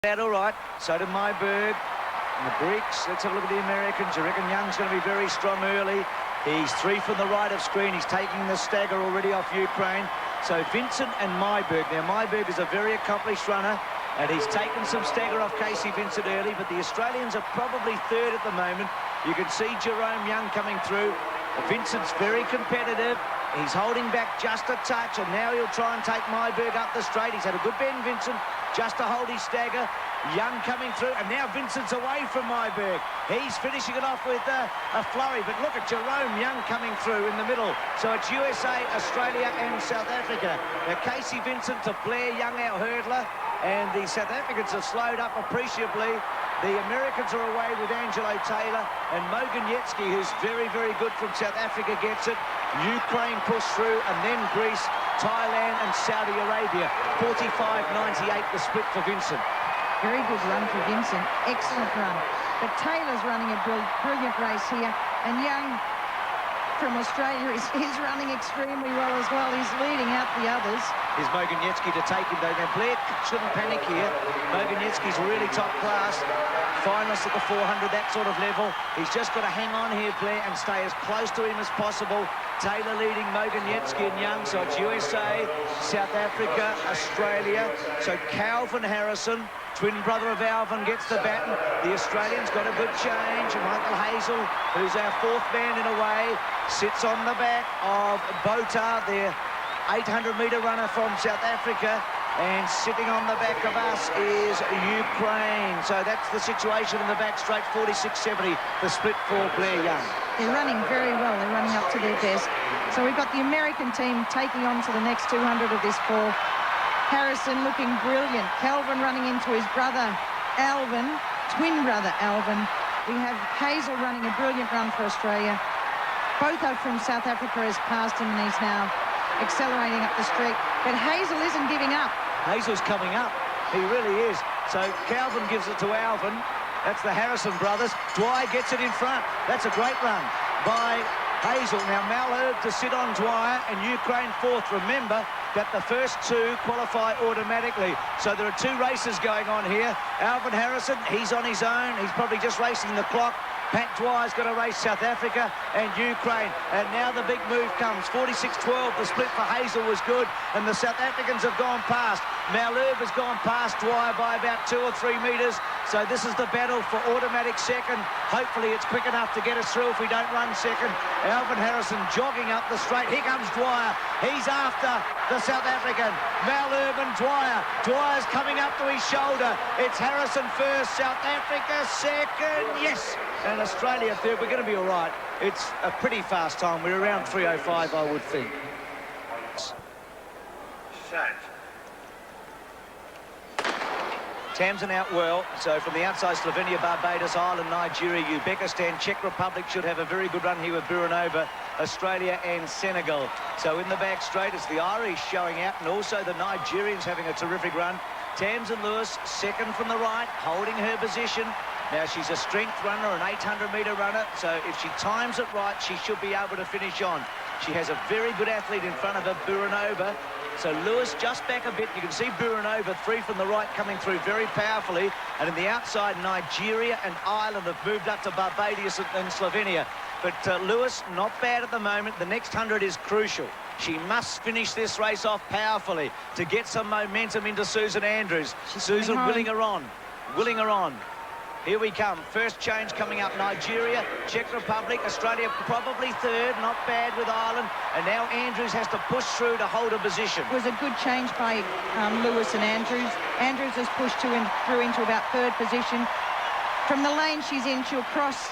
That all right. So did Myberg. And the Greeks. Let's have a look at the Americans. You reckon Young's going to be very strong early. He's 3 from the right of screen. He's taking the stagger already off Ukraine. So Vincent and Myberg. Now, Myberg is a very accomplished runner, and he's taken some stagger off Casey Vincent early, but the Australians are probably third at the moment. You can see Jerome Young coming through. Vincent's very competitive. He's holding back just a touch, and now he'll try and take Myberg up the straight. He's had a good bend, Vincent, just to hold his stagger. Young coming through, and now Vincent's away from Myberg. He's finishing it off with a flurry, but look at Jerome Young coming through in the middle. So it's USA, Australia and South Africa. Now Casey Vincent to Blair Young, our hurdler, and the South Africans have slowed up appreciably. The Americans are away with Angelo Taylor, and Moganiecki, who's very, very good from South Africa, gets it. Ukraine push through, and then Greece, Thailand and Saudi Arabia. 45.98 the split for Vincent. Very good run for Vincent. Excellent run. But Taylor's running a brilliant race here, and Young from Australia is running extremely well as well. He's leading out the others. Here's Moganiecki to take him, though. Now, Blair shouldn't panic here. Moganiecki's really top class. Finalist at the 400, that sort of level. He's just got to hang on here, Blair, and stay as close to him as possible. Taylor leading Moganiecki and Young, so it's USA, South Africa, Australia. So Calvin Harrison, twin brother of Alvin, gets the baton. The Australians got a good change. Michael Hazel, who's our fourth man in a way, sits on the back of Botar, their 800-metre runner from South Africa. And sitting on the back of us is Ukraine. So that's the situation in the back straight, 46.70, the split for Blair Young. They're running very well. They're running up to their best. So we've got the American team taking on to the next 200 of this fall. Harrison looking brilliant. Calvin running into his brother, Alvin, twin brother Alvin. We have Hazel running a brilliant run for Australia. Botha from South Africa has passed him, and he's now accelerating up the street. But Hazel isn't giving up. Hazel's coming up. He really is. So Calvin gives it to Alvin. That's the Harrison brothers. Dwyer gets it in front. That's a great run by Hazel. Now Malherbe to sit on Dwyer, and Ukraine fourth. Remember that the first two qualify automatically. So there are two races going on here. Alvin Harrison, he's on his own. He's probably just racing the clock. Pat Dwyer's going to race South Africa and Ukraine. And now the big move comes. 46.12. The split for Hazel was good, and the South Africans have gone past. Malherbe has gone past Dwyer by about 2 or 3 metres. So this is the battle for automatic second. Hopefully it's quick enough to get us through if we don't run second. Alvin Harrison jogging up the straight. Here comes Dwyer. He's after the South African. Malherbe and Dwyer. Dwyer's coming up to his shoulder. It's Harrison first. South Africa second. Yes. And Australia third. We're going to be all right. It's a pretty fast time. We're around 3:05, I would think. Set. Tamsin out well. So from the outside, Slovenia, Barbados, Ireland, Nigeria, Uzbekistan, Czech Republic should have a very good run here with Buranova, Australia and Senegal. So in the back straight, it's the Irish showing out, and also the Nigerians having a terrific run. Tamsin Lewis, second from the right, holding her position. Now, she's a strength runner, an 800-metre runner, so if she times it right, she should be able to finish on. She has a very good athlete in front of her, Buranova. So Lewis just back a bit. You can see Buranova, 3 from the right, coming through very powerfully. And in the outside, Nigeria and Ireland have moved up to Barbados and Slovenia. But Lewis, not bad at the moment. The next 100 is crucial. She must finish this race off powerfully to get some momentum into Susan Andrews. Susan willing her on. Willing her on. Here we come. First change coming up. Nigeria, Czech Republic, Australia probably third. Not bad with Ireland. And now Andrews has to push through to hold a position. It was a good change by Lewis and Andrews. Andrews has pushed through into about third position. From the lane she's in, she'll cross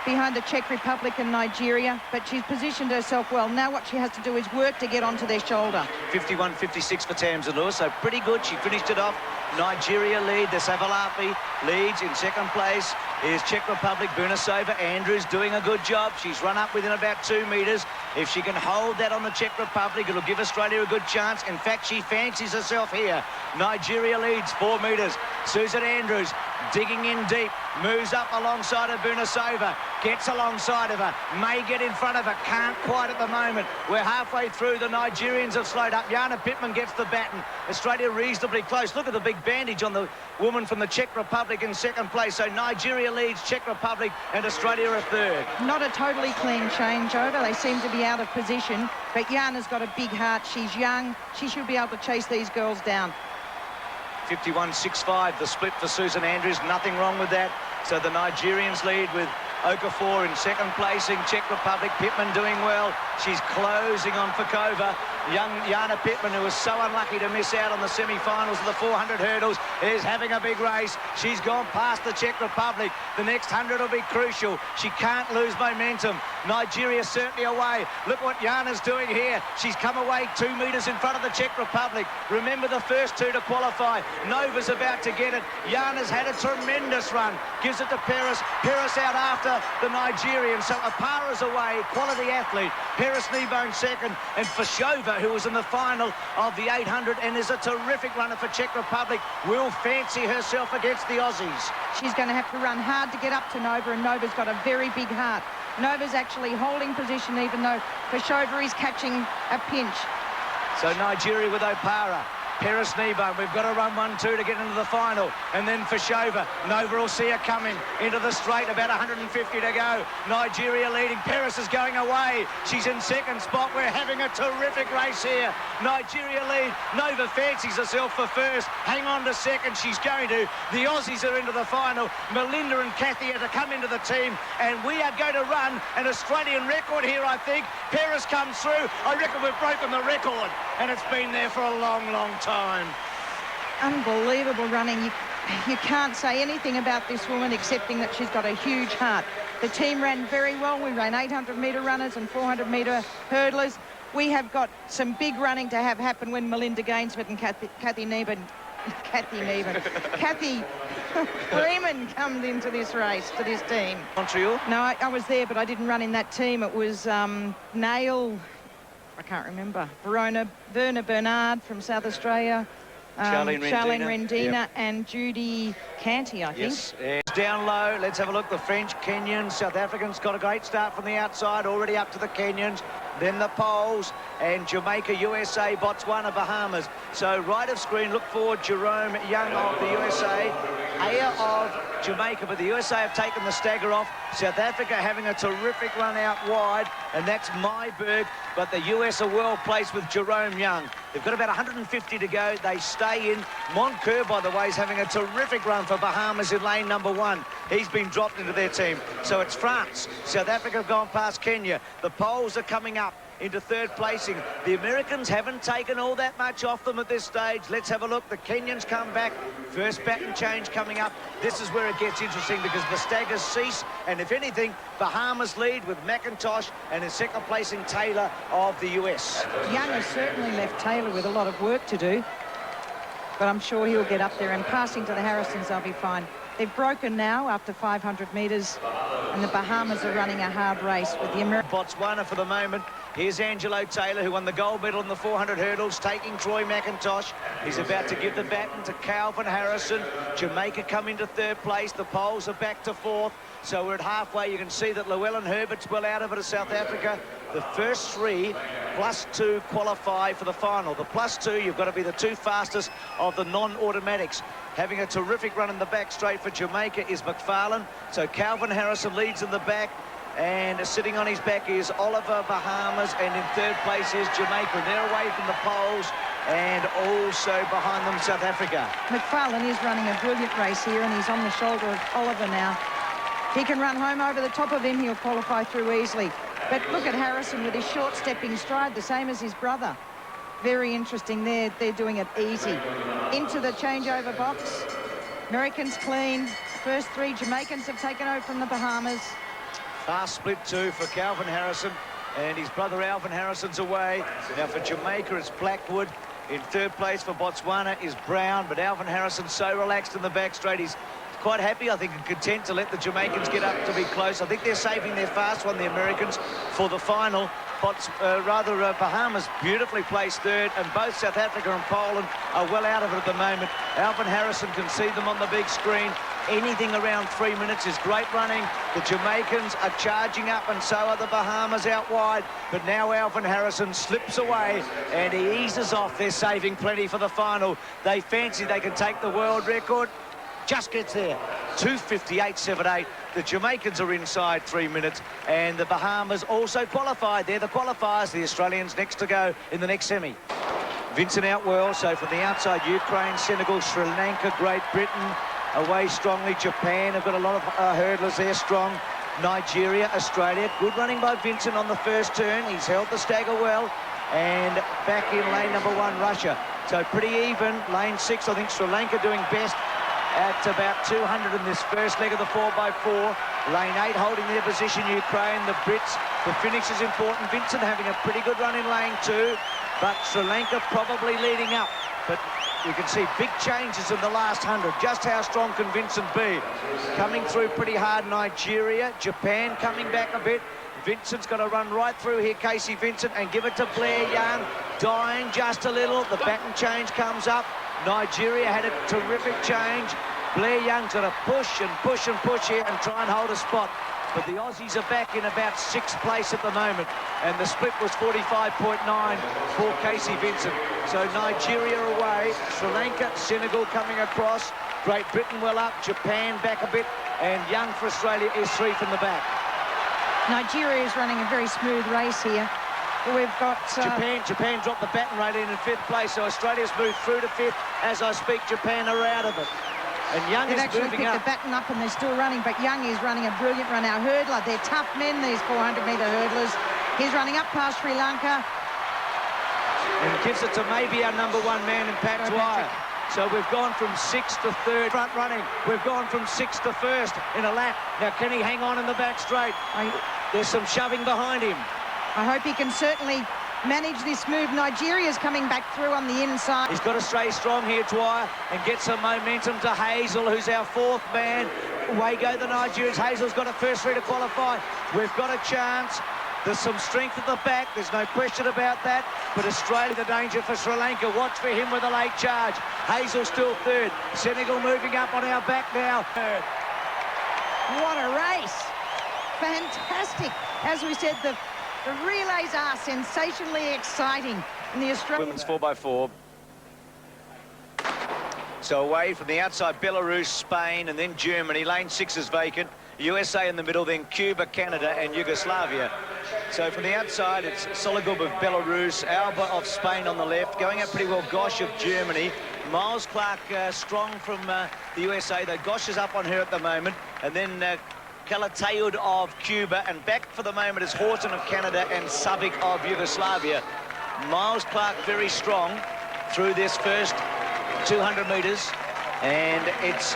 behind the Czech Republic and Nigeria, but she's positioned herself well. Now what she has to do is work to get onto their shoulder. 51.56 for Tamsin Lewis, so pretty good. She finished it off. Nigeria lead. The Savalapi leads in second place. Here's Czech Republic, Bunasova. Andrews doing a good job. She's run up within about 2 metres. If she can hold that on the Czech Republic, it'll give Australia a good chance. In fact, she fancies herself here. Nigeria leads 4 metres. Susan Andrews digging in deep, moves up alongside of Bunasova, gets alongside of her, may get in front of her, can't quite at the moment. We're halfway through. The Nigerians have slowed up. Jana Pittman gets the baton. Australia reasonably close. Look at the big advantage on the woman from the Czech Republic in second place. So Nigeria leads, Czech Republic and Australia are third. Not a totally clean changeover. They seem to be out of position. But Jana's got a big heart. She's young. She should be able to chase these girls down. 51.65, the split for Susan Andrews. Nothing wrong with that. So the Nigerians lead with Okafor in second placing, Czech Republic. Pittman doing well. She's closing on Fakova. Young Jana Pittman, who was so unlucky to miss out on the semi-finals of the 400 hurdles, is having a big race. She's gone past the Czech Republic. The next 100 will be crucial. She can't lose momentum. Nigeria certainly away. Look what Jana's doing here. She's come away 2 metres in front of the Czech Republic. Remember the first two to qualify. Nova's about to get it. Jana's had a tremendous run. Gives it to Peres. Peres out after the Nigerian. So Apara's away. Quality athlete. Peres-Kneebone second. And Fashova, who was in the final of the 800 and is a terrific runner for Czech Republic, will fancy herself against the Aussies. She's going to have to run hard to get up to Nova, and Nova's got a very big heart. Nova's actually holding position, even though Fashova is catching a pinch. So Nigeria with Opara. Peres-Kneebone, we've got to run 1-2 to get into the final. And then Fashova. Nova will see her coming into the straight, about 150 to go. Nigeria leading. Peres is going away. She's in second spot. We're having a terrific race here. Nigeria lead. Nova fancies herself for first. Hang on to second. She's going to. The Aussies are into the final. Melinda and Kathy are to come into the team. And we are going to run an Australian record here, I think. Peres comes through. I reckon we've broken the record. And it's been there for a long, long time. Unbelievable running. You can't say anything about this woman excepting that she's got a huge heart. The team ran very well. We ran 800-metre runners and 400-metre hurdlers. We have got some big running to have happen when Melinda Gainsford and Kathy Freeman come into this race, to this team. Montreal? No, I was there, but I didn't run in that team. It was Nail, I can't remember, Verona Bernard from South Australia, Charlene Rendina, yep. and Judy Canty, I think. Yes, and down low, let's have a look. The French, Kenyans, South Africans got a great start from the outside, already up to the Kenyans. Then the Poles and Jamaica, USA, Botswana, Bahamas. So right of screen, look forward, Jerome Young of the USA, Aya of Jamaica, but the USA have taken the stagger off. South Africa having a terrific run out wide, and that's Myberg, but the US are well placed with Jerome Young. They've got about 150 to go. They stay in. Moncur, by the way, is having a terrific run for Bahamas in lane number 1. He's been dropped into their team. So it's France. South Africa have gone past Kenya. The Poles are coming up into third placing. The Americans haven't taken all that much off them at this stage. Let's have a look. The Kenyans come back. First baton change coming up. This is where it gets interesting because the staggers cease, and if anything, Bahamas lead with McIntosh and in second placing Taylor of the US. Young has certainly left Taylor with a lot of work to do, but I'm sure he'll get up there, and passing to the Harrisons, they'll be fine. They've broken now after 500 metres, and the Bahamas are running a hard race with the Americans. Botswana for the moment. Here's Angelo Taylor, who won the gold medal in the 400 hurdles, taking Troy McIntosh. He's about to give the baton to Calvin Harrison. Jamaica come into third place. The Poles are back to fourth. So we're at halfway. You can see that Llewellyn Herbert's well out of it as South Africa. The first 3 +2 qualify for the final. The +2, you've got to be the 2 fastest of the non-automatics. Having a terrific run in the back straight for Jamaica is McFarlane. So Calvin Harrison leads in the back, and sitting on his back is Oliver Bahamas, and in third place is Jamaica. They're away from the Poles, and also behind them South Africa. McFarlane is running a brilliant race here, and he's on the shoulder of Oliver now. If he can run home over the top of him, he'll qualify through easily. But look at Harrison with his short stepping stride, the same as his brother. Very interesting there. They're doing it easy. Into the changeover box. Americans clean. First 3 Jamaicans have taken over from the Bahamas. Fast split 2 for Calvin Harrison, and his brother Alvin Harrison's away. Now for Jamaica, it's Blackwood. In third place for Botswana is Brown, but Alvin Harrison's so relaxed in the back straight. He's quite happy, I think, and content to let the Jamaicans get up to be close. I think they're saving their fast one, the Americans, for the final. Bahamas beautifully placed third, and both South Africa and Poland are well out of it at the moment. Alvin Harrison can see them on the big screen. Anything around 3 minutes is great running. The Jamaicans are charging up, and so are the Bahamas out wide. But now Alvin Harrison slips away, and he eases off. They're saving plenty for the final. They fancy they can take the world record. Just gets there. 2:58.78. The Jamaicans are inside 3 minutes, and the Bahamas also qualified. They're the qualifiers. The Australians next to go in the next semi. Vincent out well, so from the outside, Ukraine, Senegal, Sri Lanka, Great Britain away strongly. Japan have got a lot of hurdlers there strong. Nigeria, Australia. Good running by Vincent on the first turn. He's held the stagger well. And back in lane number 1, Russia. So pretty even. Lane 6, I think Sri Lanka doing best at about 200 in this first leg of the 4x4. Lane 8 holding their position, Ukraine, the Brits. The finish is important. Vincent having a pretty good run in lane 2, but Sri Lanka probably leading up. But you can see big changes in the last 100. Just how strong can Vincent be? Coming through pretty hard, Nigeria. Japan coming back a bit. Vincent's got to run right through here, Casey Vincent, and give it to Blair Young. Dying just a little. The baton change comes up. Nigeria had a terrific change. Blair Young's got to push and push and push here and try and hold a spot. But the Aussies are back in about 6th place at the moment, and the split was 45.9 for Casey Vincent. So Nigeria away, Sri Lanka, Senegal coming across, Great Britain well up, Japan back a bit, and Young for Australia is 3 from the back. Nigeria is running a very smooth race here. We've got... Japan dropped the baton rate in 5th place, so Australia's moved through to 5th. As I speak, Japan are out of it. And Young is actually moving picked up. the baton up and they're still running, but Young is running a brilliant run. Our hurdler, they're tough men, these 400-metre hurdlers. He's running up past Sri Lanka. And gives it to maybe our number 1 man in Pat Dwyer. So we've gone from 6th to 3rd front running. We've gone from 6th to 1st in a lap. Now, can he hang on in the back straight? There's some shoving behind him. I hope he can certainly manage this move. Nigeria's coming back through on the inside. He's got to stay strong here, Dwyer, and get some momentum to Hazel, who's our 4th man. Away go the Nigerians. Hazel's got a first 3 to qualify. We've got a chance. There's some strength at the back. There's no question about that. But Australia, the danger for Sri Lanka. Watch for him with a late charge. Hazel still 3rd. Senegal moving up on our back now. What a race. Fantastic. As we said, the relays are sensationally exciting in the Australian... Women's 4x4. So away from the outside, Belarus, Spain, and then Germany. Lane 6 is vacant. USA in the middle, then Cuba, Canada, and Yugoslavia. So from the outside, it's Sologub of Belarus, Alba of Spain on the left. Going out pretty well, Gosh of Germany. Miles Clark strong from the USA, though Gosh is up on her at the moment. And then Kalataud of Cuba, and back for the moment is Horton of Canada and Savic of Yugoslavia. Miles Clark very strong through this first 200 metres, and it's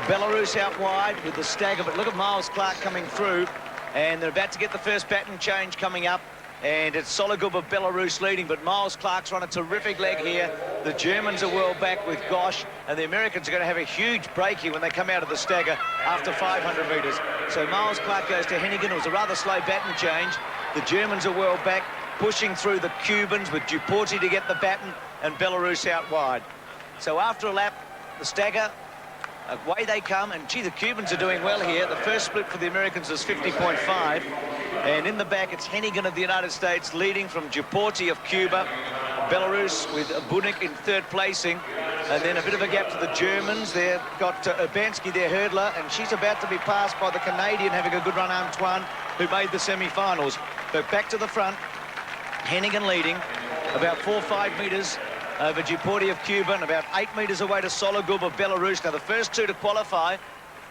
Belarus out wide with the stagger, but look at Miles Clark coming through, and they're about to get the first baton change coming up, and it's Sologub of Belarus leading, but Miles Clark's run a terrific leg here. The Germans are well back with Gosh, and the Americans are going to have a huge break here when they come out of the stagger after 500 metres. So Miles Clark goes to Hennigan. It was a rather slow baton change. The Germans are well back, pushing through the Cubans with Duporti to get the baton, and Belarus out wide. So after a lap, the stagger, away they come, and gee, the Cubans are doing well here. The first split for the Americans is 50.5, and in the back it's Hennigan of the United States leading from Duporti of Cuba. Belarus with Bunik in 3rd placing, and then a bit of a gap to the Germans. They've got Urbanski, their hurdler, and she's about to be passed by the Canadian having a good run, Antoine, who made the semi-finals. But back to the front, Hennigan leading about 4 or 5 metres over Duporti of Cuba, and about 8 metres away to Sologub of Belarus. Now the first 2 to qualify.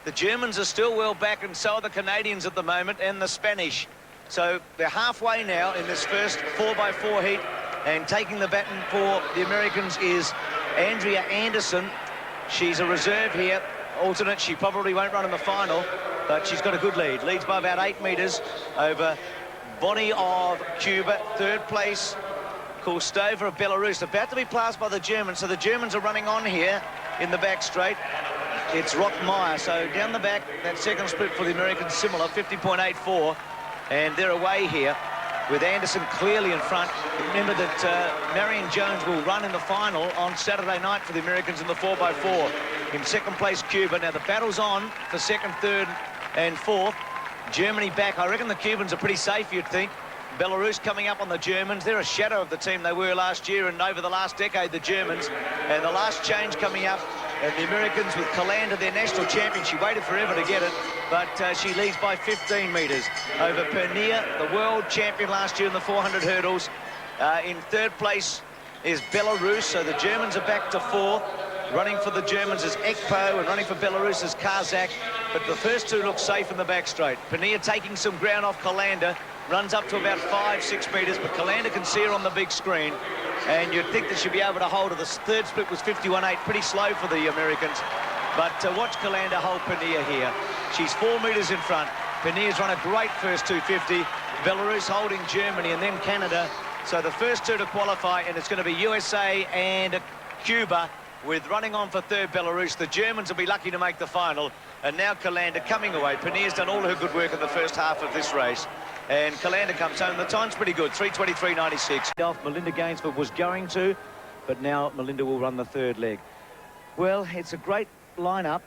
The Germans are still well back, and so are the Canadians at the moment, and the Spanish. So they're halfway now in this first 4x4 heat, and taking the baton for the Americans is Andrea Anderson. She's a reserve here, alternate. She probably won't run in the final, but she's got a good lead. Leads by about 8 metres over Bonnie of Cuba, 3rd place. Kostova of Belarus, about to be passed by the Germans, so the Germans are running on here in the back straight. It's Rockmeyer, so down the back, that second split for the Americans similar, 50.84, and they're away here. with Anderson clearly in front. Remember that Marion Jones will run in the final on Saturday night for the Americans in the 4x4. In second place, Cuba. Now, the battle's on for second, third and fourth. Germany back. I reckon the Cubans are pretty safe, you'd think. Belarus coming up on the Germans. They're a shadow of the team they were last year and over the last decade, the Germans. And the last change coming up, and the Americans with Callander, their national champion. She waited forever to get it, but she leads by 15 metres over Pernia, the world champion last year in the 400 hurdles. In third place is Belarus, so the Germans are back to fourth. Running for the Germans is Ekpo, and running for Belarus is Kazak. But the first two look safe in the back straight. Pernia taking some ground off Callander, runs up to about 5-6 metres, but Callander can see her on the big screen. And you'd think that she'd be able to hold her. The third split was 51.8, pretty slow for the Americans. But watch Callander hold Pernia here. She's 4 metres in front. Pernia's run a great first 250. Belarus holding Germany and then Canada. So the first two to qualify, and it's going to be USA and Cuba, with running on for third Belarus. The Germans will be lucky to make the final. And now Callander coming away. Pernia's done all her good work in the first half of this race. And Callander comes home. The time's pretty good, 3:23.96. Off Melinda Gainsford was going to, but now Melinda will run the third leg. Well, it's a great lineup.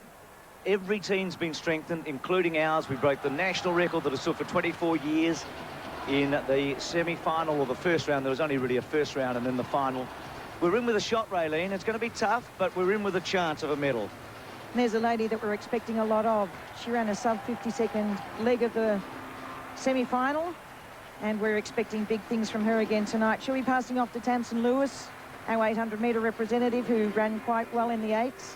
Every team's been strengthened, including ours. We broke the national record that has stood for 24 years in the semi-final or the first round. There was only really a first round and then the final. We're in with a shot, Raylene. It's going to be tough, but we're in with a chance of a medal. There's a lady that we're expecting a lot of. She ran a sub-50-second leg of the semi-final, and we're expecting big things from her again tonight. She'll be passing off to Tamsin Lewis, our 800-metre representative, who ran quite well in the 8s.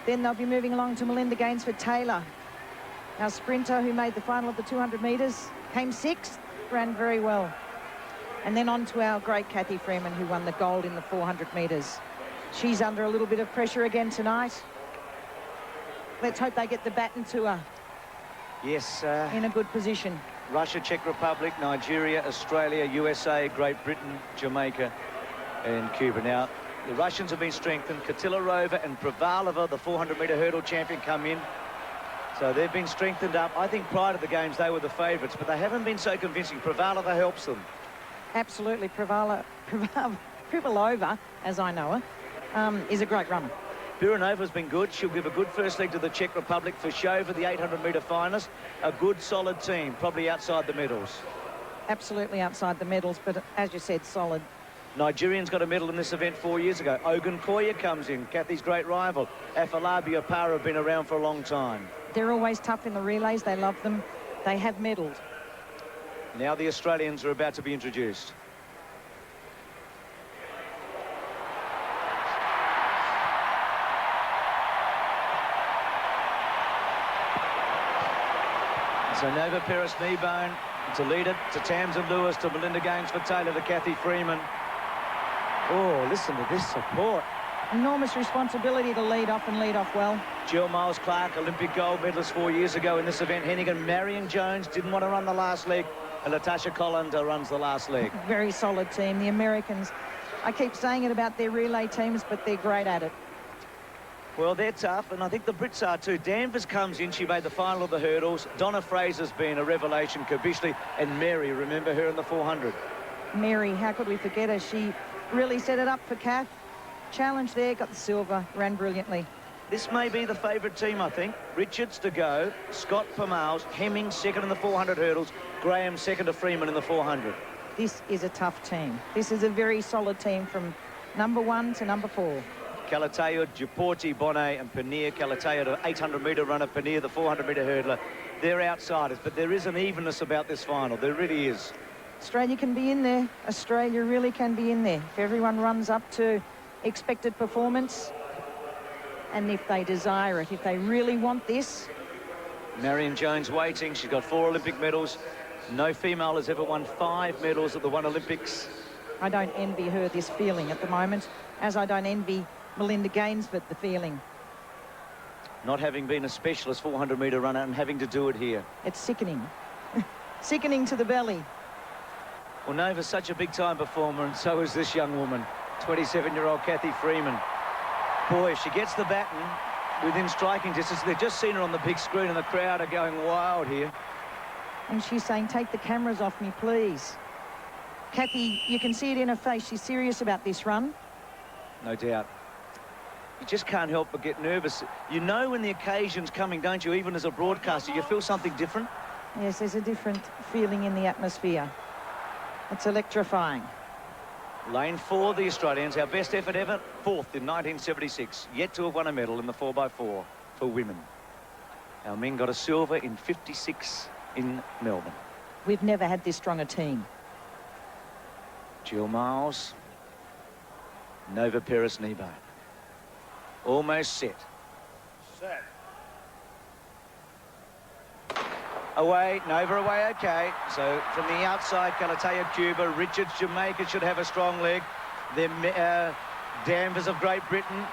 Then they'll be moving along to Melinda Gainsford-Taylor, our sprinter who made the final of the 200 metres, came 6th, ran very well. And then on to our great Cathy Freeman, who won the gold in the 400 metres. She's under a little bit of pressure again tonight. Let's hope they get the baton to her. Yes. In a good position. Russia, Czech Republic, Nigeria, Australia, USA, Great Britain, Jamaica and Cuba. Now, the Russians have been strengthened. Kotillarova and Prevalova, the 400-metre hurdle champion, come in. So they've been strengthened up. I think prior to the games they were the favourites, but they haven't been so convincing. Prevalova helps them. Absolutely. Prevalova, as I know her, is a great runner. Biranova's been good. She'll give a good first leg to the Czech Republic. For show for the 800-metre finals. A good, solid team, probably outside the medals. Absolutely outside the medals, but as you said, solid. Nigerians got a medal in this event 4 years ago. Ogun Koya comes in, Cathy's great rival. Afolabi Opara have been around for a long time. They're always tough in the relays. They love them. They have medalled. Now the Australians are about to be introduced. So Nova Peres-Kneebone to lead it to Tamsin Lewis, to Melinda Gainsford-Taylor, to Cathy Freeman. Oh, listen to this support. Enormous responsibility to lead off and lead off well. Jill Miles-Clark, Olympic gold medalist 4 years ago in this event. Hennigan, Marion Jones didn't want to run the last leg, and Natasha Collins runs the last leg. Very solid team. The Americans, I keep saying it about their relay teams, but they're great at it. Well, they're tough, and I think the Brits are too. Danvers comes in. She made the final of the hurdles. Donna Fraser's been a revelation. Kobishli and Mary, remember her in the 400. Mary, how could we forget her? She really set it up for Kath. Challenge there, got the silver, ran brilliantly. This may be the favourite team, I think. Richards to go, Scott Pamals, Hemming second in the 400 hurdles, Graham second to Freeman in the 400. This is a tough team. This is a very solid team from number 1 to number 4. Calatayud, Duporti, Bonnet and Pernia. Calatayud, an 800-metre runner, Pernia, the 400-metre hurdler. They're outsiders, but there is an evenness about this final. There really is. Australia can be in there. Australia really can be in there. If everyone runs up to expected performance, and if they desire it, if they really want this. Marion Jones waiting. She's got 4 Olympic medals. No female has ever won 5 medals at the One Olympics. I don't envy her this feeling at the moment, as I don't envy Melinda Gainsford the feeling. Not having been a specialist 400-metre runner and having to do it here. It's sickening. Sickening to the belly. Well, Nova's such a big-time performer, and so is this young woman, 27-year-old Cathy Freeman. Boy, if she gets the baton within striking distance, they've just seen her on the big screen, and the crowd are going wild here. And she's saying, take the cameras off me, please. Kathy, you can see it in her face. She's serious about this run. No doubt. You just can't help but get nervous. You know when the occasion's coming, don't you? Even as a broadcaster, you feel something different. Yes, there's a different feeling in the atmosphere. It's electrifying. Lane 4, the Australians, our best effort ever, 4th in 1976. Yet to have won a medal in the 4x4 for women. Our men got a silver in 56 in Melbourne. We've never had this strong a team. Jill Miles, Nova Peresnevo. Almost set. Set. Away, Nova away, okay. So from the outside, Kalataia, Cuba, Richards, Jamaica should have a strong leg. Then Danvers of Great Britain.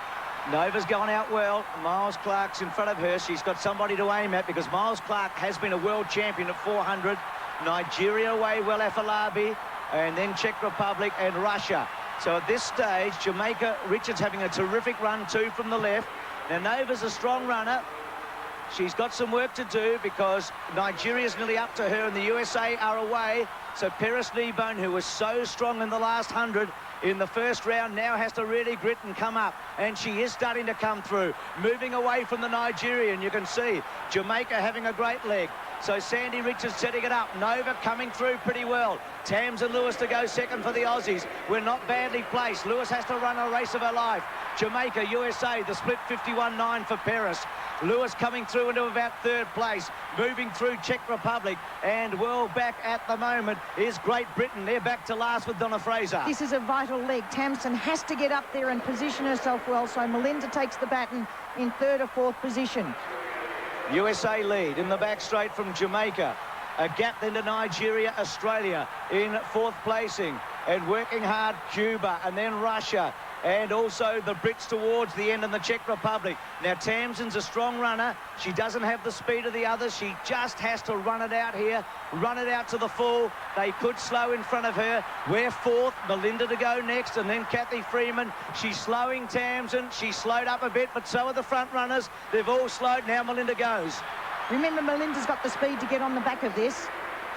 Nova's gone out well. Miles Clark's in front of her. She's got somebody to aim at because Miles Clark has been a world champion at 400. Nigeria away, well, Afolabi, and then Czech Republic and Russia. So at this stage, Jamaica, Richards having a terrific run too from the left. Now Nova's a strong runner. She's got some work to do because Nigeria's nearly up to her and the USA are away. So Peresnevo, who was so strong in the last 100 in the first round, now has to really grit and come up. And she is starting to come through, moving away from the Nigerian. You can see Jamaica having a great leg. So Sandy Richards setting it up. Nova coming through pretty well. Tamsin Lewis to go second for the Aussies. We're not badly placed. Lewis has to run a race of her life. Jamaica, USA, the split 51.9 for Paris. Lewis coming through into about 3rd place. Moving through Czech Republic. And well back at the moment is Great Britain. They're back to last with Donna Fraser. This is a vital leg. Tamsin has to get up there and position herself well. So Melinda takes the baton in 3rd or 4th position. USA lead in the back straight from Jamaica. A gap then to Nigeria, Australia in 4th placing. And working hard, Cuba and then Russia. And also the Brits towards the end in the Czech Republic. Now Tamsin's a strong runner. She doesn't have the speed of the others. She just has to run it out here. Run it out to the full. They could slow in front of her. We're 4th. Melinda to go next. And then Cathy Freeman. She's slowing Tamsin. She's slowed up a bit, but so are the front runners. They've all slowed. Now Melinda goes. Remember, Melinda's got the speed to get on the back of this.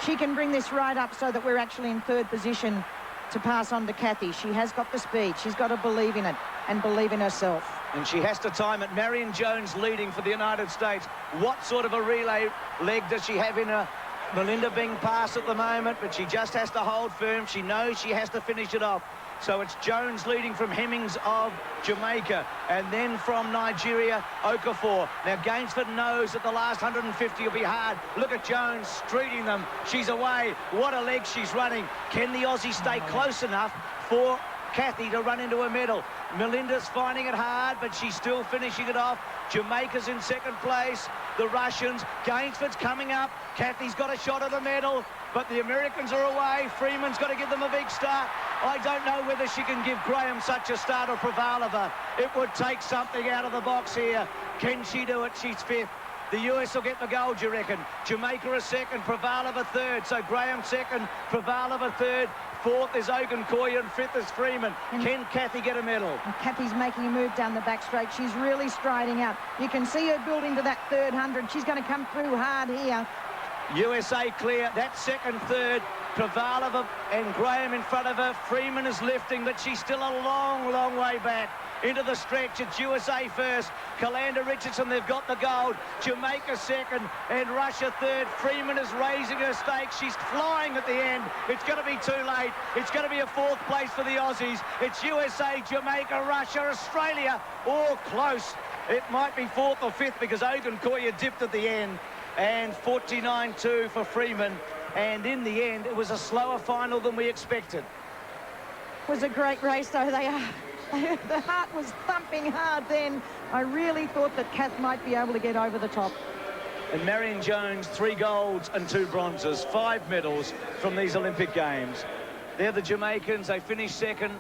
She can bring this right up so that we're actually in 3rd position to pass on to Cathy. She has got the speed. She's got to believe in it and believe in herself. And she has to time it. Marion Jones leading for the United States. What sort of a relay leg does she have in her? Melinda being passed at the moment, but she just has to hold firm. She knows she has to finish it off. So it's Jones leading from Hemmings of Jamaica, and then from Nigeria, Okafor. Now Gainsford knows that the last 150 will be hard. Look at Jones streeting them. She's away. What a leg she's running. Can the Aussie stay close enough for Cathy to run into a medal? Melinda's finding it hard, but she's still finishing it off. Jamaica's in 2nd place. The Russians. Gainsford's coming up. Cathy's got a shot at a medal, but the Americans are away. Freeman's got to give them a big start. I don't know whether she can give Graham such a start or Prevalova. It would take something out of the box here. Can she do it? She's 5th. The US will get the gold, you reckon? Jamaica a 2nd, Prevalova 3rd. So Graham 2nd, Prevalova 3rd. 4th is Ogunkoya and 5th is Freeman. Can Cathy get a medal? And Cathy's making a move down the back straight. She's really striding out. You can see her building to that 3rd 100. She's going to come through hard here. USA clear. That's 2nd, 3rd. Prevalova and Graham in front of her. Freeman is lifting, but she's still a long, long way back. Into the stretch, it's USA first. Kalanda Richardson, they've got the gold. Jamaica 2nd and Russia 3rd. Freeman is raising her stakes. She's flying at the end. It's going to be too late. It's going to be a 4th place for the Aussies. It's USA, Jamaica, Russia, Australia, all close. It might be 4th or 5th because Ogunkoya dipped at the end. And 49.2 for Freeman. And in the end, it was a slower final than we expected. It was a great race, though. The heart was thumping hard then. I really thought that Kath might be able to get over the top. And Marion Jones, 3 golds and 2 bronzes, 5 medals from these Olympic Games. They're the Jamaicans. They finished 2nd.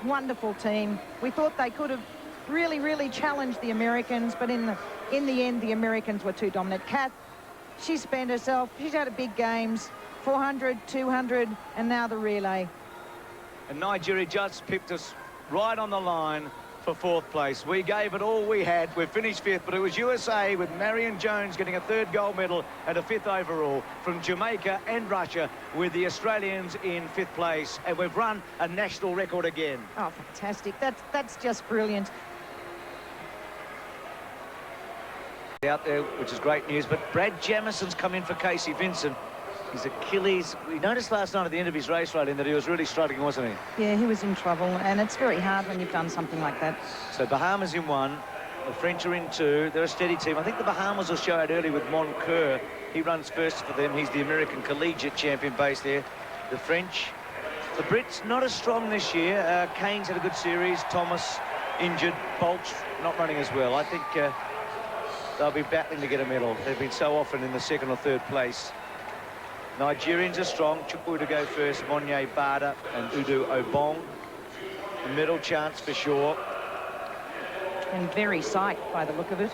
Wonderful team. We thought they could have really, really challenged the Americans, but in the end, the Americans were too dominant. Kath, she spent herself. She's had a big games, 400, 200, and now the relay. And Nigeria just pipped us right on the line. for fourth place. We gave it all we had. We've finished fifth, but it was USA with Marion Jones getting a third gold medal and a fifth overall from Jamaica and Russia, with the Australians in fifth place. And we've run a national record again. Oh, fantastic. That's just brilliant. Out there, which is great news, but Brad Jamison's come in for Casey Vincent. His Achilles, we noticed last night at the end of his race, Raylene, that he was really struggling, wasn't he? Yeah, he was in trouble, and it's very hard when you've done something like that. So Bahamas in one, the French are in two. They're a steady team. I think the Bahamas will show out early with Moncur. He runs first for them. He's the American collegiate champion based there. The French, the Brits, not as strong this year. Keynes had a good series. Thomas injured. Bolch not running as well. I think they'll be battling to get a medal. They've been so often in the second or third place. Nigerians are strong. Chukwu to go first, Monye Bada and Udu Obong. The medal chance for sure. And very psyched by the look of it.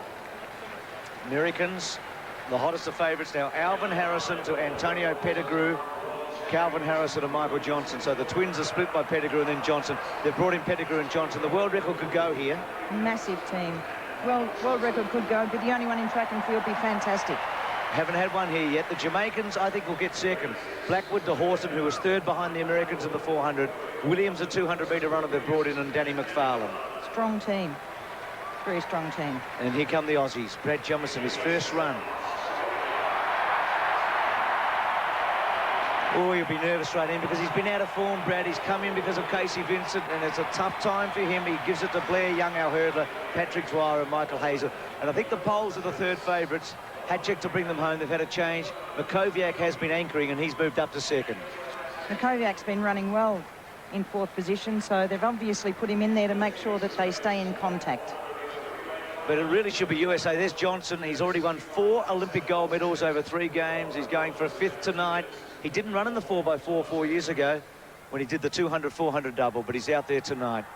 Americans, the hottest of favourites now. Alvin Harrison to Antonio Pettigrew. Calvin Harrison and Michael Johnson. So the twins are split by Pettigrew and then Johnson. They've brought in Pettigrew and Johnson. The world record could go here. Massive team. Well, world record could go, but the only one in track and field be fantastic. Haven't had one here yet. The Jamaicans, I think, will get second. Blackwood to Horton, who was third behind the Americans in the 400. Williams, a 200-metre runner they've brought in, and Danny McFarlane. Strong team. Very strong team. And here come the Aussies. Brad Jamison, his first run. Oh, he'll be nervous right in because he's been out of form, Brad. He's come in because of Casey Vincent, and it's a tough time for him. He gives it to Blair Young, our hurdler, Patrick Dwyer and Michael Hazel. And I think the Poles are the third favourites. Hadchik to bring them home. They've had a change. Makoviak has been anchoring, and he's moved up to second. Makoviak's been running well in fourth position, so they've obviously put him in there to make sure that they stay in contact. But it really should be USA. There's Johnson. He's already won 4 Olympic gold medals over 3 games. He's going for a 5th tonight. He didn't run in the 4x4 4 years ago when he did the 200-400 double, but he's out there tonight.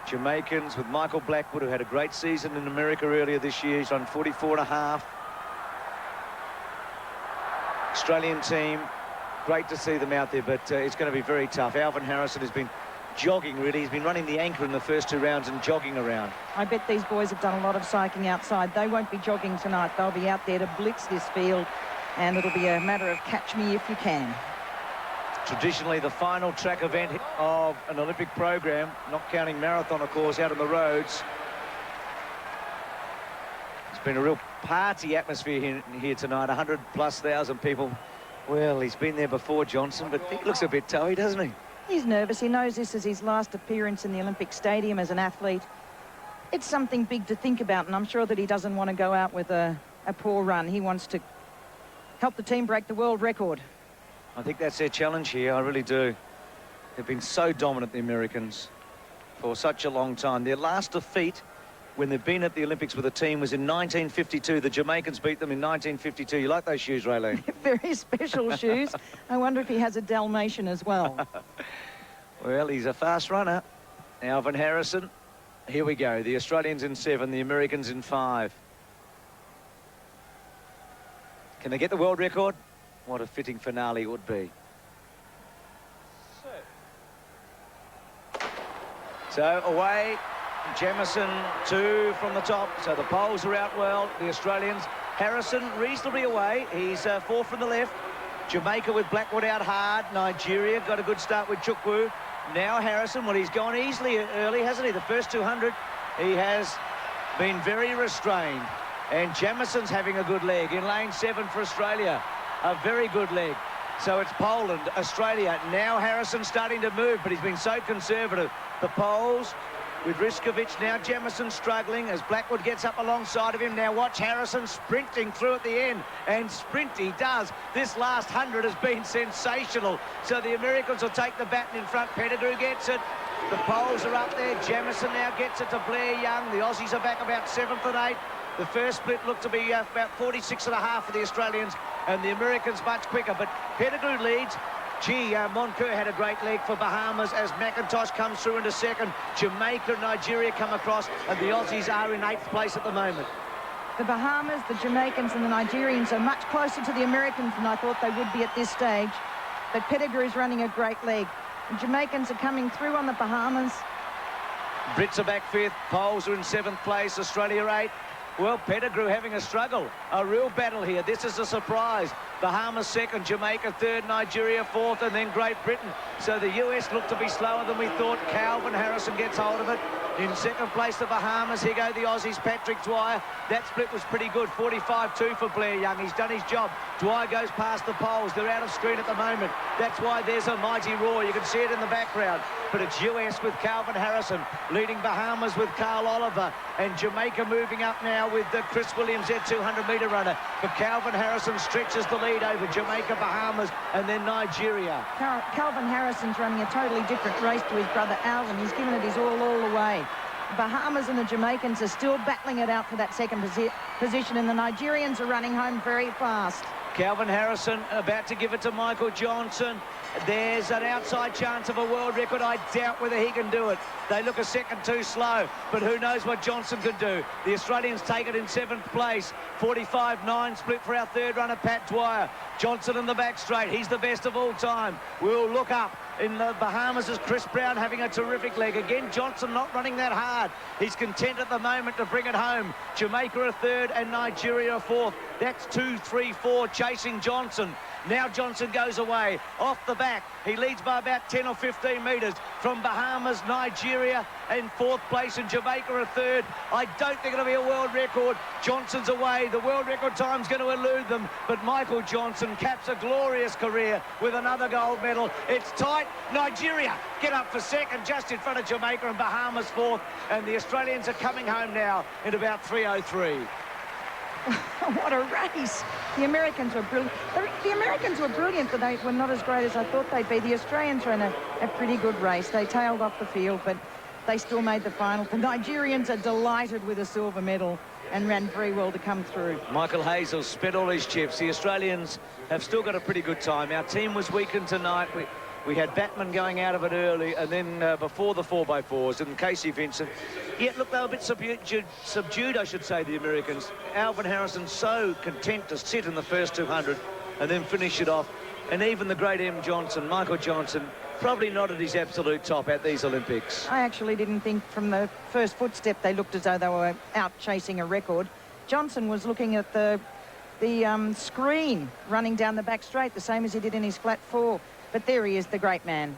Jamaicans with Michael Blackwood, who had a great season in America earlier this year. He's run 44.5. Australian team, great to see them out there, but it's going to be very tough. Alvin Harrison has been jogging, really. He's been running the anchor in the first 2 rounds and jogging around. I bet these boys have done a lot of cycling outside. They won't be jogging tonight. They'll be out there to blitz this field, and it'll be a matter of catch me if you can. Traditionally, the final track event of an Olympic program, not counting marathon, of course, out on the roads. It's been a real party atmosphere here tonight, 100,000+ people. Well, he's been there before, Johnson, but he looks a bit toey, doesn't he? He's nervous. He knows this is his last appearance in the Olympic Stadium as an athlete. It's something big to think about, and I'm sure that he doesn't want to go out with a poor run. He wants to help the team break the world record. I think that's their challenge here, I really do. They've been so dominant, the Americans, for such a long time. Their last defeat when they've been at the Olympics with a team was in 1952. The Jamaicans beat them in 1952. You like those shoes, Raylene? Very special shoes. I wonder if he has a Dalmatian as well. Well, he's a fast runner. Alvin Harrison. Here we go. The Australians in 7, the Americans in 5. Can they get the world record? What a fitting finale it would be. So away, Jamison 2 from the top. So the Poles are out well. The Australians, Harrison reasonably away. He's 4 from the left. Jamaica with Blackwood out hard. Nigeria got a good start with Chukwu. Now Harrison, well, he's gone easily early, hasn't he? The first 200, he has been very restrained. And Jamison's having a good leg in lane 7 for Australia. A very good leg. So it's Poland, Australia. Now Harrison starting to move, but he's been so conservative. The Poles with Riskovich. Now Jamison struggling as Blackwood gets up alongside of him. Now watch Harrison sprinting through at the end. And sprint he does. This last 100 has been sensational. So the Americans will take the baton in front. Pettigrew gets it. The Poles are up there. Jamison now gets it to Blair Young. The Aussies are back about 7th and 8th. The first split looked to be about 46.5 for the Australians, and the Americans much quicker. But Pettigrew leads. Gee, Moncur had a great leg for Bahamas as McIntosh comes through into 2nd. Jamaica and Nigeria come across, and the Aussies are in 8th place at the moment. The Bahamas, the Jamaicans and the Nigerians are much closer to the Americans than I thought they would be at this stage. But Pettigrew's running a great leg. The Jamaicans are coming through on the Bahamas. Brits are back 5th. Poles are in 7th place. Australia 8th. Well, Pettigrew having a struggle. A real battle here. This is a surprise. Bahamas 2nd, Jamaica 3rd, Nigeria 4th, and then Great Britain. So the US looked to be slower than we thought. Calvin Harrison gets hold of it. In 2nd place, the Bahamas. Here go the Aussies, Patrick Dwyer. That split was pretty good, 45-2 for Blair Young. He's done his job. Dwyer goes past the poles. They're out of screen at the moment. That's why there's a mighty roar. You can see it in the background. But it's US with Calvin Harrison, leading Bahamas with Carl Oliver, and Jamaica moving up now with Chris Williams, their 200-metre runner. But Calvin Harrison stretches the lead over Jamaica, Bahamas, and then Nigeria. Calvin Harrison's running a totally different race to his brother Alvin. He's given it his all the way. Bahamas and the Jamaicans are still battling it out for that second position, and the Nigerians are running home very fast. Calvin Harrison about to give it to Michael Johnson. There's an outside chance of a world record. I doubt whether he can do it. They look a second too slow, but who knows what Johnson can do. The Australians take it in 7th place. 45-9 split for our 3rd runner, Pat Dwyer. Johnson in the back straight. He's the best of all time. We'll look up. In the Bahamas is Chris Brown having a terrific leg. Again, Johnson not running that hard. He's content at the moment to bring it home. Jamaica a 3rd and Nigeria a 4th. That's 2, 3, 4 chasing Johnson. Now Johnson goes away. Off the back. He leads by about 10 or 15 metres from Bahamas, Nigeria in 4th place, and Jamaica a 3rd. I don't think it'll be a world record. Johnson's away. The world record time's going to elude them, but Michael Johnson caps a glorious career with another gold medal. It's tight. Nigeria get up for 2nd, just in front of Jamaica, and Bahamas 4th, and the Australians are coming home now in about 3:03. What a race. The Americans were brilliant. The Americans were brilliant, but they were not as great as I thought they'd be. The Australians ran a pretty good race. They tailed off the field, but they still made the final. The Nigerians are delighted with a silver medal and ran very well to come through. Michael Hazel spent all his chips. The Australians have still got a pretty good time. Our team was weakened tonight. We had Batman going out of it early, and then before the 4x4s, and Casey Vincent. Yet, look, they were a bit subdued, I should say, the Americans. Alvin Harrison so content to sit in the first 200 and then finish it off. And even the great M. Johnson, Michael Johnson, probably not at his absolute top at these Olympics. I actually didn't think from the first footstep they looked as though they were out chasing a record. Johnson was looking at the screen running down the back straight, the same as he did in his flat 4. But there he is, the great man.